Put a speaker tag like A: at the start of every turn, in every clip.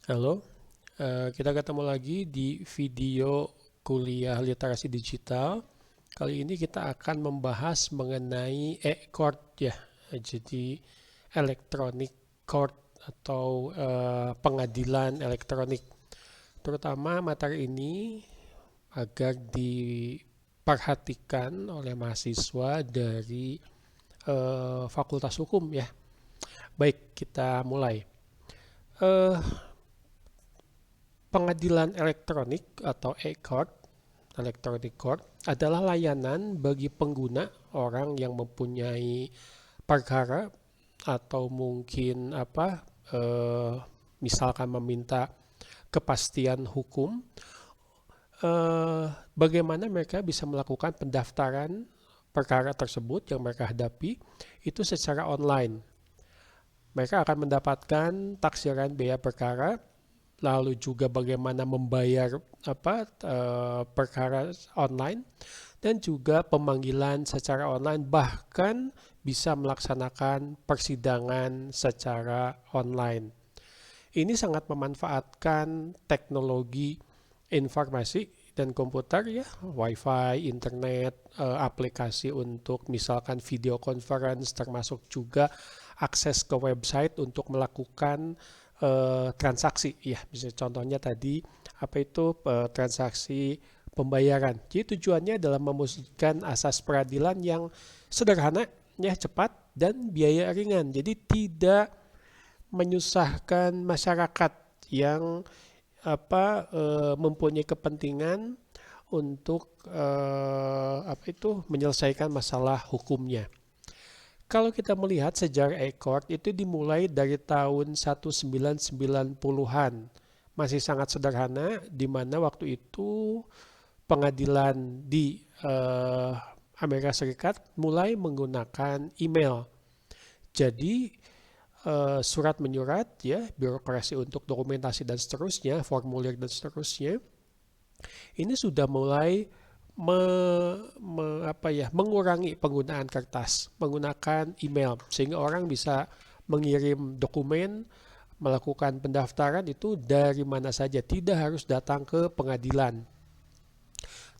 A: Halo, kita ketemu lagi di video kuliah literasi digital. Kali ini kita akan membahas mengenai e-court ya, jadi electronic court atau pengadilan elektronik. Terutama materi ini agar diperhatikan oleh mahasiswa dari Fakultas Hukum ya. Baik, kita mulai. Eh, Pengadilan elektronik atau e-court, electronic court adalah layanan bagi pengguna orang yang mempunyai perkara atau mungkin misalkan meminta kepastian hukum, bagaimana mereka bisa melakukan pendaftaran perkara tersebut yang mereka hadapi itu secara online. Mereka akan mendapatkan taksiran biaya perkara, lalu juga bagaimana membayar perkara online, dan juga pemanggilan secara online, bahkan bisa melaksanakan persidangan secara online. Ini sangat memanfaatkan teknologi informasi dan komputer ya, wifi, internet, aplikasi untuk misalkan video conference, termasuk juga akses ke website untuk melakukan transaksi ya. Bisa contohnya tadi apa itu transaksi pembayaran. Jadi tujuannya adalah mewujudkan asas peradilan yang sederhana, ya, cepat dan biaya ringan. Jadi tidak menyusahkan masyarakat yang mempunyai kepentingan untuk menyelesaikan masalah hukumnya. Kalau kita melihat sejarah e-court itu dimulai dari tahun 1990-an. Masih sangat sederhana, di mana waktu itu pengadilan di Amerika Serikat mulai menggunakan email. Jadi surat menyurat ya, birokrasi untuk dokumentasi dan seterusnya, formulir dan seterusnya, ini sudah mulai mengurangi penggunaan kertas, menggunakan email, sehingga orang bisa mengirim dokumen, melakukan pendaftaran itu dari mana saja, tidak harus datang ke pengadilan.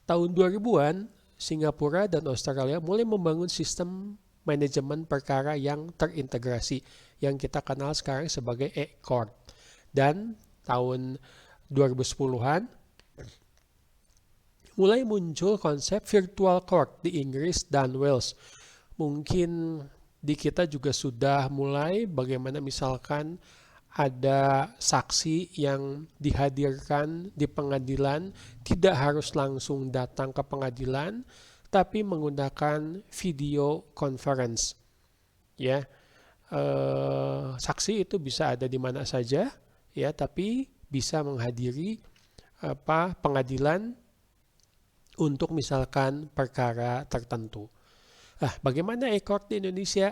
A: Tahun 2000-an, Singapura dan Australia mulai membangun sistem manajemen perkara yang terintegrasi, yang kita kenal sekarang sebagai e-court. Dan tahun 2010-an mulai muncul konsep virtual court di Inggris dan Wales. Mungkin di kita juga sudah mulai bagaimana misalkan ada saksi yang dihadirkan di pengadilan tidak harus langsung datang ke pengadilan, tapi menggunakan video conference ya. Saksi itu bisa ada di mana saja ya, tapi bisa menghadiri pengadilan untuk misalkan perkara tertentu. Nah, bagaimana e-court di Indonesia?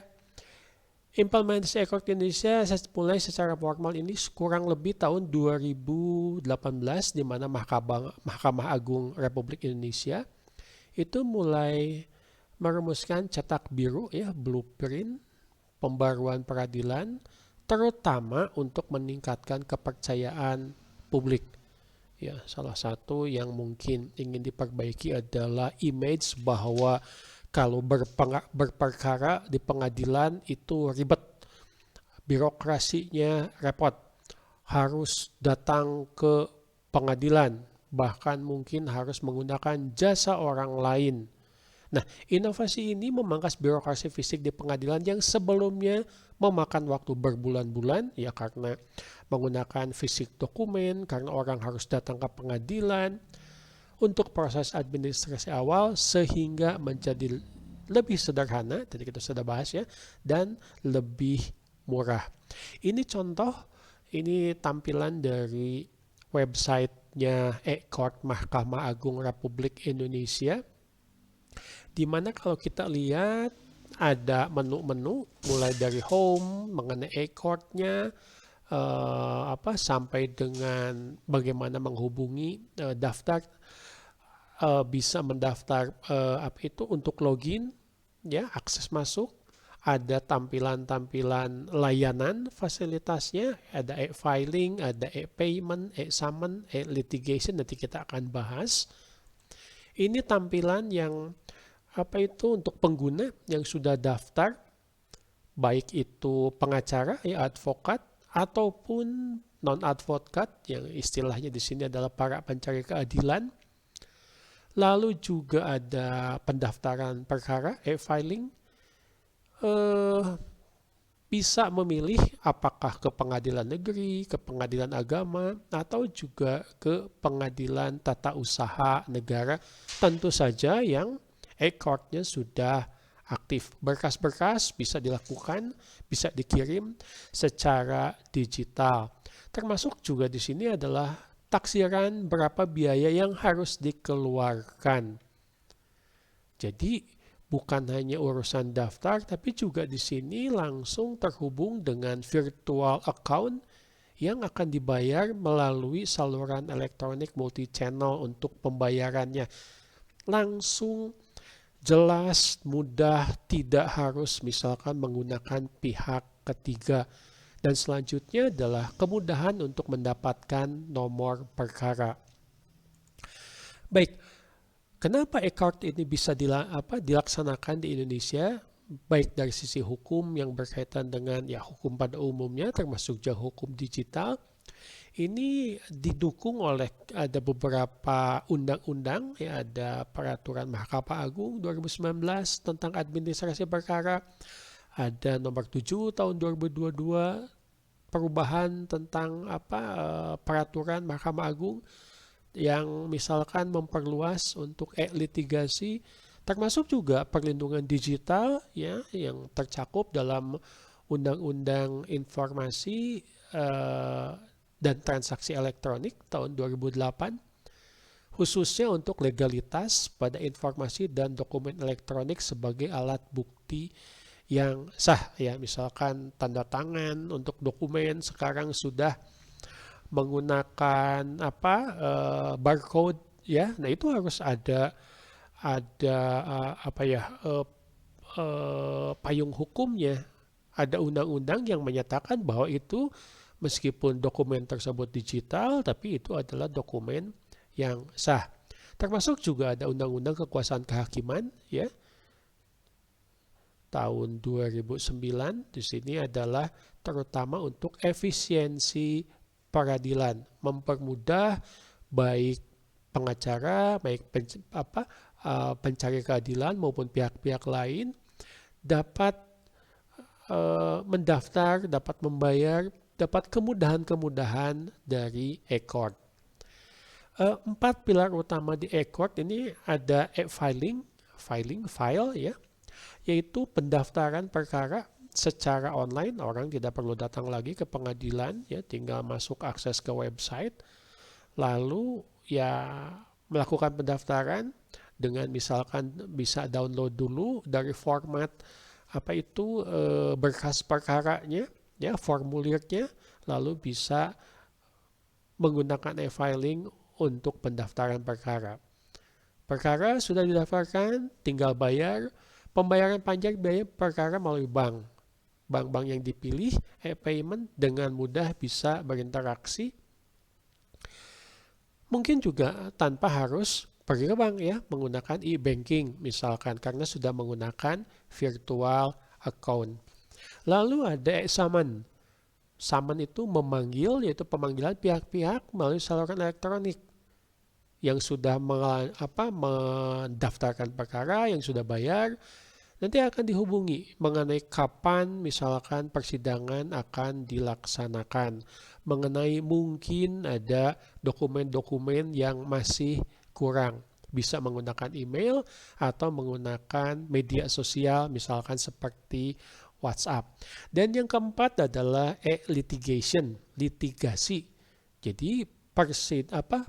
A: Implementasi e-court di Indonesia mulai secara formal ini kurang lebih tahun 2018, di mana Mahkamah Agung Republik Indonesia itu mulai merumuskan cetak biru ya, blueprint pembaruan peradilan, terutama untuk meningkatkan kepercayaan publik. Ya, salah satu yang mungkin ingin diperbaiki adalah image bahwa kalau berperkara di pengadilan itu ribet, birokrasinya repot, harus datang ke pengadilan, bahkan mungkin harus menggunakan jasa orang lain. Nah, inovasi ini memangkas birokrasi fisik di pengadilan yang sebelumnya memakan waktu berbulan-bulan, ya, karena menggunakan fisik dokumen, karena orang harus datang ke pengadilan untuk proses administrasi awal, sehingga menjadi lebih sederhana, tadi kita sudah bahas ya, dan lebih murah. Ini contoh, ini tampilan dari websitenya e-court Mahkamah Agung Republik Indonesia, di mana kalau kita lihat ada menu-menu mulai dari home mengenai e-courtnya, sampai dengan bagaimana menghubungi daftar, bisa mendaftar untuk login ya, akses masuk, ada tampilan-tampilan layanan fasilitasnya, ada e-filing, ada e-payment, e-summon, e-litigation, nanti kita akan bahas. Ini tampilan yang untuk pengguna yang sudah daftar, baik itu pengacara, ya advokat, ataupun non-advokat, yang istilahnya di sini adalah para pencari keadilan. Lalu juga ada pendaftaran perkara, e-filing, bisa memilih apakah ke pengadilan negeri, ke pengadilan agama, atau juga ke pengadilan tata usaha negara, tentu saja yang e-courtnya sudah aktif. Berkas-berkas bisa dilakukan, bisa dikirim secara digital. Termasuk juga di sini adalah taksiran berapa biaya yang harus dikeluarkan. Jadi bukan hanya urusan daftar, tapi juga di sini langsung terhubung dengan virtual account yang akan dibayar melalui saluran elektronik multi-channel untuk pembayarannya. Langsung, jelas, mudah, tidak harus misalkan menggunakan pihak ketiga. Dan selanjutnya adalah kemudahan untuk mendapatkan nomor perkara. Baik, kenapa e-court ini bisa dilaksanakan di Indonesia? Baik dari sisi hukum yang berkaitan dengan hukum pada umumnya, termasuk juga hukum digital. Ini didukung oleh ada beberapa undang-undang, ada peraturan Mahkamah Agung 2019 tentang administrasi perkara, ada nomor 7 tahun 2022 perubahan tentang peraturan Mahkamah Agung yang misalkan memperluas untuk e-litigasi, termasuk juga perlindungan digital yang tercakup dalam Undang-Undang Informasi dan Transaksi Elektronik tahun 2008, khususnya untuk legalitas pada informasi dan dokumen elektronik sebagai alat bukti yang sah, misalkan tanda tangan untuk dokumen sekarang sudah menggunakan barcode, nah itu harus ada payung hukumnya, ada undang-undang yang menyatakan bahwa itu meskipun dokumen tersebut digital, tapi itu adalah dokumen yang sah. Termasuk juga ada undang-undang kekuasaan kehakiman, tahun 2009. Di sini adalah terutama untuk efisiensi peradilan, mempermudah baik pengacara, baik pencari keadilan maupun pihak-pihak lain dapat mendaftar, dapat membayar, dapat kemudahan-kemudahan dari e-court. 4 pilar utama di e-court ini ada e-filing, file, yaitu pendaftaran perkara secara online. Orang tidak perlu datang lagi ke pengadilan, tinggal masuk akses ke website, lalu melakukan pendaftaran dengan misalkan bisa download dulu dari format berkas perkaranya, formulirnya, lalu bisa menggunakan e-filing untuk pendaftaran perkara. Perkara sudah didaftarkan, tinggal bayar. Pembayaran pajak biaya perkara melalui bank. Bank-bank yang dipilih, e-payment dengan mudah bisa berinteraksi. Mungkin juga tanpa harus pergi ke bank, menggunakan e-banking misalkan, karena sudah menggunakan virtual account. Lalu ada e-summon. Summon itu memanggil, yaitu pemanggilan pihak-pihak melalui saluran elektronik yang sudah mendaftarkan perkara, yang sudah bayar. Nanti akan dihubungi mengenai kapan misalkan persidangan akan dilaksanakan, mengenai mungkin ada dokumen-dokumen yang masih kurang, bisa menggunakan email atau menggunakan media sosial misalkan seperti WhatsApp. Dan yang keempat adalah e-litigation, litigasi. Jadi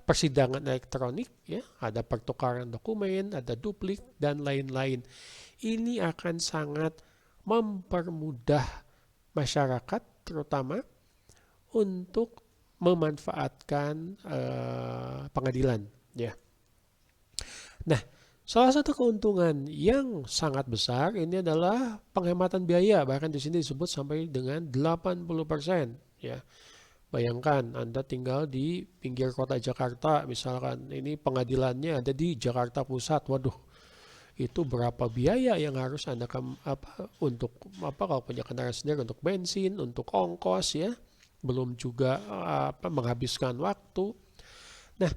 A: persidangan elektronik, ada pertukaran dokumen, ada duplik dan lain-lain. Ini akan sangat mempermudah masyarakat terutama untuk memanfaatkan pengadilan. Nah, Salah satu keuntungan yang sangat besar ini adalah penghematan biaya, bahkan di sini disebut sampai dengan 80%, ya. Bayangkan Anda tinggal di pinggir kota Jakarta, misalkan ini pengadilannya ada di Jakarta Pusat. Waduh, itu berapa biaya yang harus Anda untuk kalau punya kendaraan sendiri, untuk bensin, untuk ongkos, ya. Belum juga menghabiskan waktu. Nah,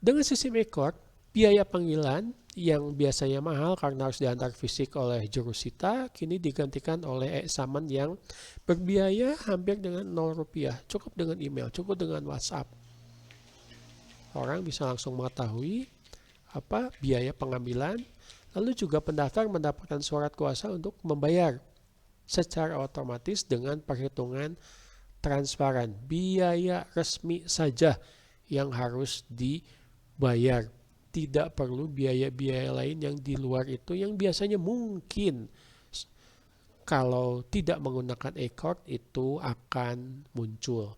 A: dengan sistem e-court, biaya panggilan yang biasanya mahal karena harus diantar fisik oleh jurusita kini digantikan oleh e-saman yang berbiaya hampir dengan 0 rupiah. Cukup dengan email, cukup dengan WhatsApp. Orang bisa langsung mengetahui biaya pengambilan, lalu juga pendaftar mendapatkan surat kuasa untuk membayar secara otomatis dengan perhitungan transparan. Biaya resmi saja yang harus dibayar. Tidak perlu biaya-biaya lain yang di luar itu yang biasanya mungkin kalau tidak menggunakan e-court itu akan muncul.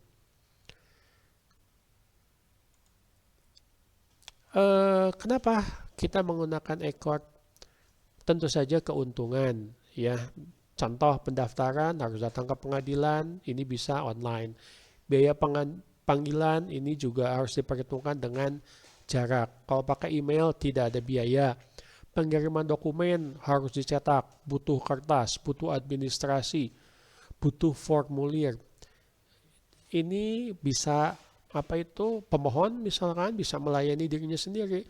A: Kenapa kita menggunakan e-court? Tentu saja keuntungan, ya. Contoh pendaftaran harus datang ke pengadilan, ini bisa online. Biaya panggilan ini juga harus diperhitungkan dengan jarak. Kalau pakai email tidak ada biaya. Pengiriman dokumen harus dicetak, butuh kertas, butuh administrasi, butuh formulir. Ini bisa pemohon misalkan bisa melayani dirinya sendiri.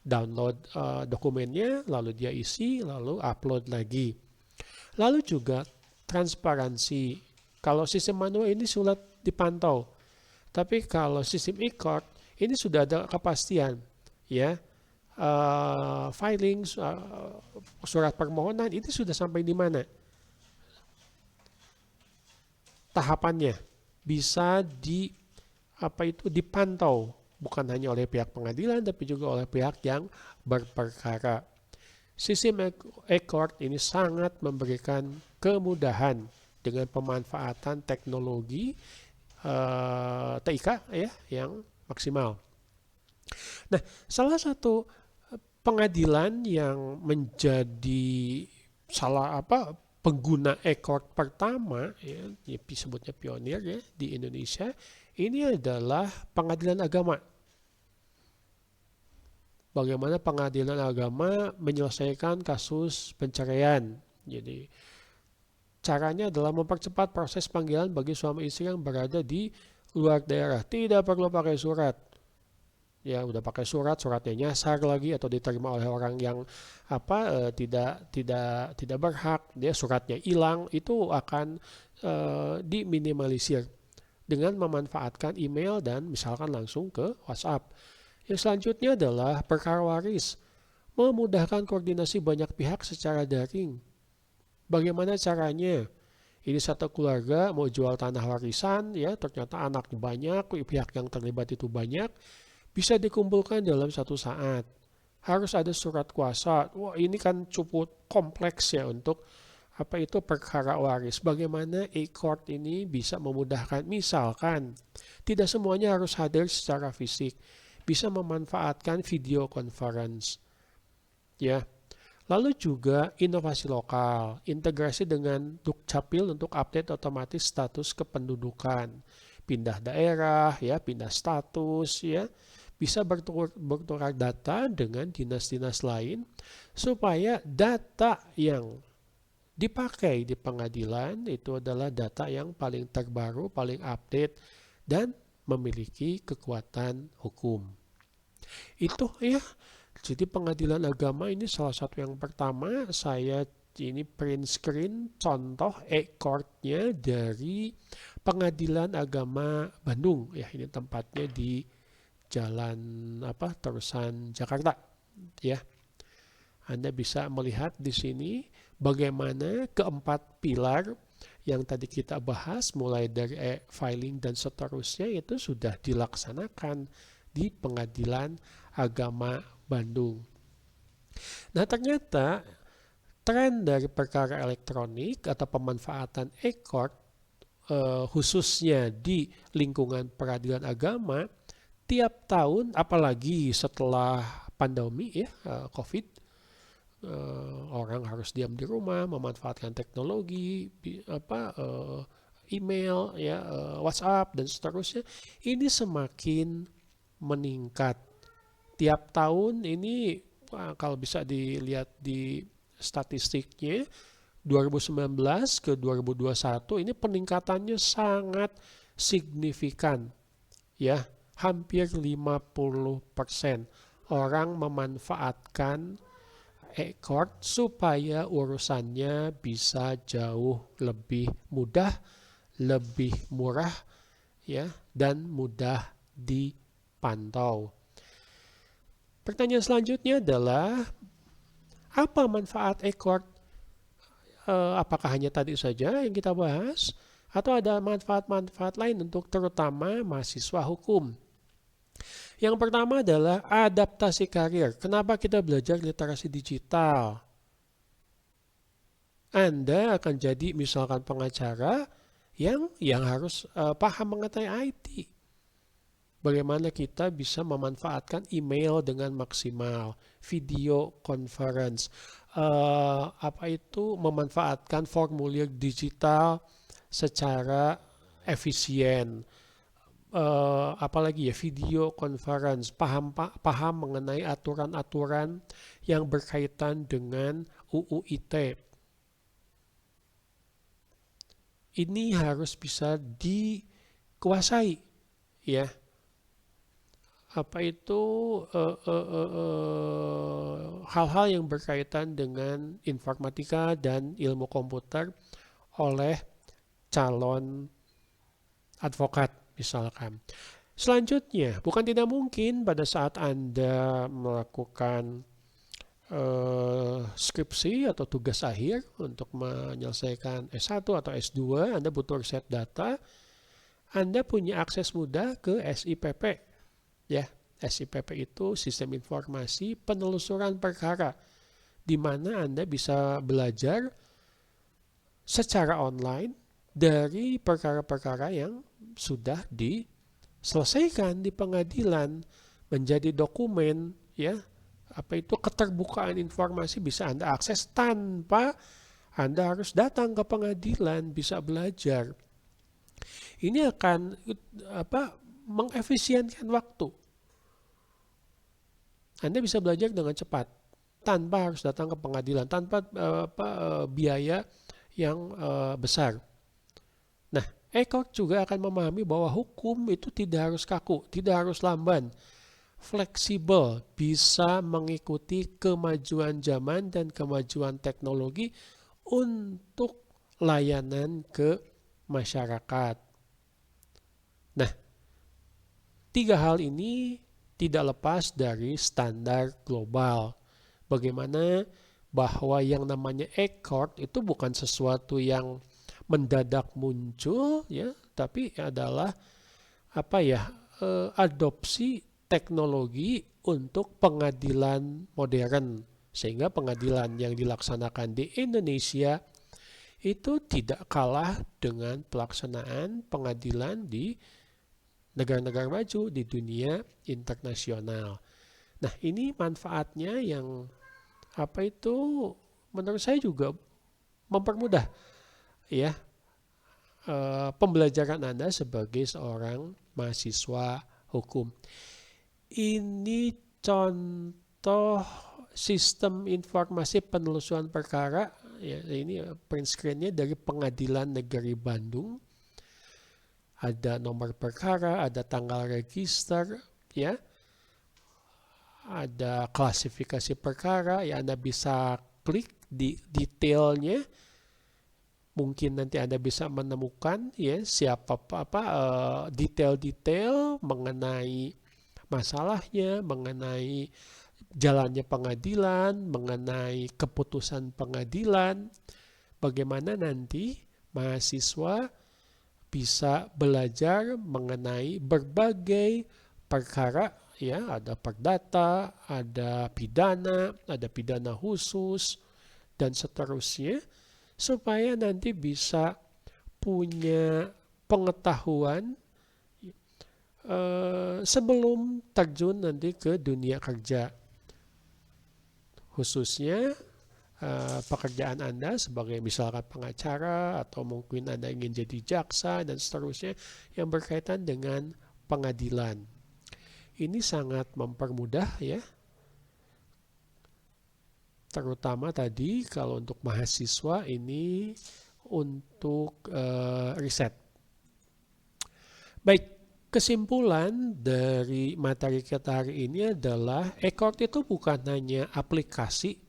A: Download dokumennya, lalu dia isi, lalu upload lagi. Lalu juga transparansi. Kalau sistem manual ini sulit dipantau. Tapi kalau sistem e-court ini sudah ada kepastian, ya. Filing surat permohonan itu sudah sampai di mana? Tahapannya bisa dipantau bukan hanya oleh pihak pengadilan tapi juga oleh pihak yang berperkara. Sistem e-court ini sangat memberikan kemudahan dengan pemanfaatan teknologi TIK, ya, yang maksimal. Nah, salah satu pengadilan yang menjadi pengguna e-court pertama, ya, disebutnya pionir, ya, di Indonesia, ini adalah pengadilan agama. Bagaimana pengadilan agama menyelesaikan kasus perceraian. Jadi caranya adalah mempercepat proses panggilan bagi suami istri yang berada di luar daerah. Tidak perlu pakai surat. Ya, udah pakai suratnya nyasar lagi atau diterima oleh orang yang tidak berhak, dia suratnya hilang, itu akan diminimalisir dengan memanfaatkan email dan misalkan langsung ke WhatsApp. Yang selanjutnya adalah perkara waris, memudahkan koordinasi banyak pihak secara daring. Bagaimana caranya? Ini satu keluarga mau jual tanah warisan, ya, ternyata anaknya banyak, pihak yang terlibat itu banyak, bisa dikumpulkan dalam satu saat. Harus ada surat kuasa. Wah, ini kan cukup kompleks, ya, untuk perkara waris. Bagaimana e-court ini bisa memudahkan? Misalkan tidak semuanya harus hadir secara fisik, bisa memanfaatkan video conference, ya. Lalu juga inovasi lokal, integrasi dengan Dukcapil untuk update otomatis status kependudukan, pindah daerah, ya, pindah status, ya, bisa bertukar data dengan dinas-dinas lain supaya data yang dipakai di pengadilan itu adalah data yang paling terbaru, paling update, dan memiliki kekuatan hukum. Itu, ya. Jadi pengadilan agama ini salah satu yang pertama saya ini print screen contoh e-court-nya dari Pengadilan Agama Bandung, ya. Ini tempatnya di Jalan Terusan Jakarta, ya. Anda bisa melihat di sini bagaimana keempat pilar yang tadi kita bahas mulai dari e-filing dan seterusnya itu sudah dilaksanakan di Pengadilan Agama Bandung. Nah, ternyata tren dari perkara elektronik atau pemanfaatan e-court khususnya di lingkungan peradilan agama tiap tahun, apalagi setelah pandemi ya, COVID. Orang harus diam di rumah, memanfaatkan teknologi, email, ya, WhatsApp dan seterusnya. Ini semakin meningkat. Tiap tahun ini kalau bisa dilihat di statistiknya 2019 ke 2021 ini peningkatannya sangat signifikan, ya, hampir 50% orang memanfaatkan e-court supaya urusannya bisa jauh lebih mudah, lebih murah, ya, dan mudah dipantau. Pertanyaan selanjutnya adalah apa manfaat e-court? Apakah hanya tadi saja yang kita bahas atau ada manfaat-manfaat lain untuk terutama mahasiswa hukum? Yang pertama adalah adaptasi karir. Kenapa kita belajar literasi digital? Anda akan jadi misalkan pengacara yang harus paham mengenai IT. Bagaimana kita bisa memanfaatkan email dengan maksimal, video conference, memanfaatkan formulir digital secara efisien. Apalagi ya, video conference, paham mengenai aturan-aturan yang berkaitan dengan UU ITE. Ini harus bisa dikuasai, ya. Hal-hal yang berkaitan dengan informatika dan ilmu komputer oleh calon advokat misalkan. Selanjutnya, bukan tidak mungkin pada saat Anda melakukan skripsi atau tugas akhir untuk menyelesaikan S1 atau S2, Anda butuh riset data, Anda punya akses mudah ke SIPP. Ya, SIPP itu Sistem Informasi Penelusuran Perkara, di mana Anda bisa belajar secara online dari perkara-perkara yang sudah diselesaikan di pengadilan menjadi dokumen, ya. Keterbukaan informasi bisa Anda akses tanpa Anda harus datang ke pengadilan, bisa belajar. Ini akan mengefisienkan waktu. Anda bisa belajar dengan cepat tanpa harus datang ke pengadilan, tanpa biaya yang besar. Nah, e-court juga akan memahami bahwa hukum itu tidak harus kaku, tidak harus lamban, fleksibel, bisa mengikuti kemajuan zaman dan kemajuan teknologi untuk layanan ke masyarakat. Nah, 3 hal ini tidak lepas dari standar global. Bagaimana bahwa yang namanya e-court itu bukan sesuatu yang mendadak muncul, ya, tapi adalah adopsi teknologi untuk pengadilan modern, sehingga pengadilan yang dilaksanakan di Indonesia itu tidak kalah dengan pelaksanaan pengadilan di negara-negara maju di dunia internasional. Nah, ini manfaatnya yang menurut saya juga mempermudah, ya, pembelajaran Anda sebagai seorang mahasiswa hukum. Ini contoh sistem informasi penelusuran perkara, ya, ini print screen-nya dari Pengadilan Negeri Bandung. Ada nomor perkara, ada tanggal register, ya. Ada klasifikasi perkara, ya, Anda bisa klik di detailnya. Mungkin nanti Anda bisa menemukan, ya, detail-detail mengenai masalahnya, mengenai jalannya pengadilan, mengenai keputusan pengadilan, bagaimana nanti mahasiswa bisa belajar mengenai berbagai perkara, ya, ada perdata, ada pidana khusus, dan seterusnya, supaya nanti bisa punya pengetahuan sebelum terjun nanti ke dunia kerja. khususnya pekerjaan Anda sebagai misalkan pengacara atau mungkin Anda ingin jadi jaksa dan seterusnya yang berkaitan dengan pengadilan. Ini sangat mempermudah ya, terutama tadi kalau untuk mahasiswa ini untuk riset. Baik, kesimpulan dari materi kita hari ini adalah e-court itu bukan hanya aplikasi,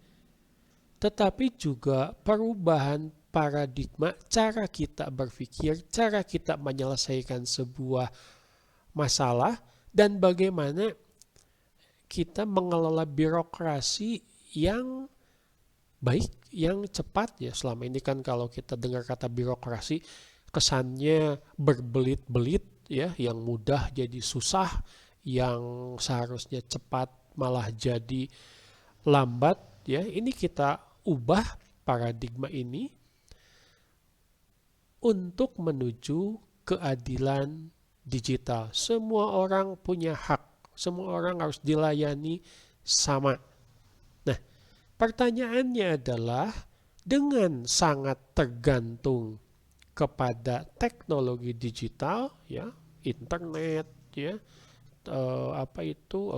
A: tetapi juga perubahan paradigma cara kita berpikir, cara kita menyelesaikan sebuah masalah, dan bagaimana kita mengelola birokrasi yang baik, yang cepat ya. Selama ini kan kalau kita dengar kata birokrasi, kesannya berbelit-belit ya, yang mudah jadi susah, yang seharusnya cepat malah jadi lambat ya. Ini kita ubah paradigma ini untuk menuju keadilan digital. Semua orang punya hak, semua orang harus dilayani sama. Nah, pertanyaannya adalah dengan sangat tergantung kepada teknologi digital ya, internet ya,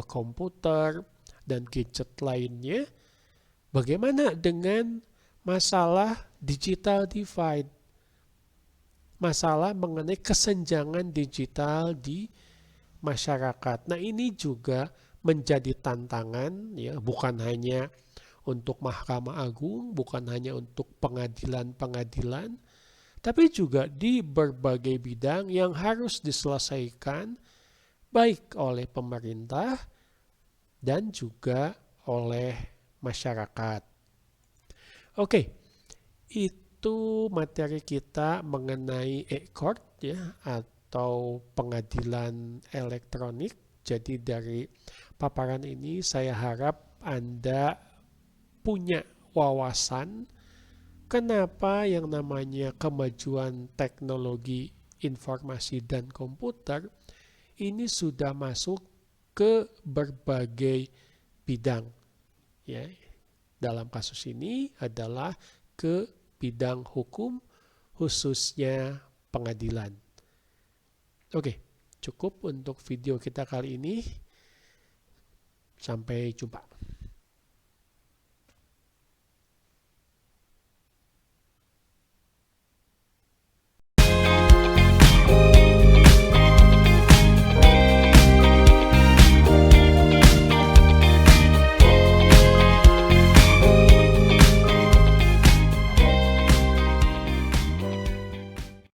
A: komputer dan gadget lainnya, bagaimana dengan masalah digital divide? Masalah mengenai kesenjangan digital di masyarakat. Nah, ini juga menjadi tantangan ya, bukan hanya untuk Mahkamah Agung, bukan hanya untuk pengadilan-pengadilan, tapi juga di berbagai bidang yang harus diselesaikan baik oleh pemerintah dan juga oleh masyarakat. Oke, itu materi kita mengenai e-court ya, atau pengadilan elektronik. Jadi dari paparan ini saya harap Anda punya wawasan kenapa yang namanya kemajuan teknologi informasi dan komputer ini sudah masuk ke berbagai bidang ya. Dalam kasus ini adalah ke bidang hukum, khususnya pengadilan. Oke, cukup untuk video kita kali ini. Sampai jumpa.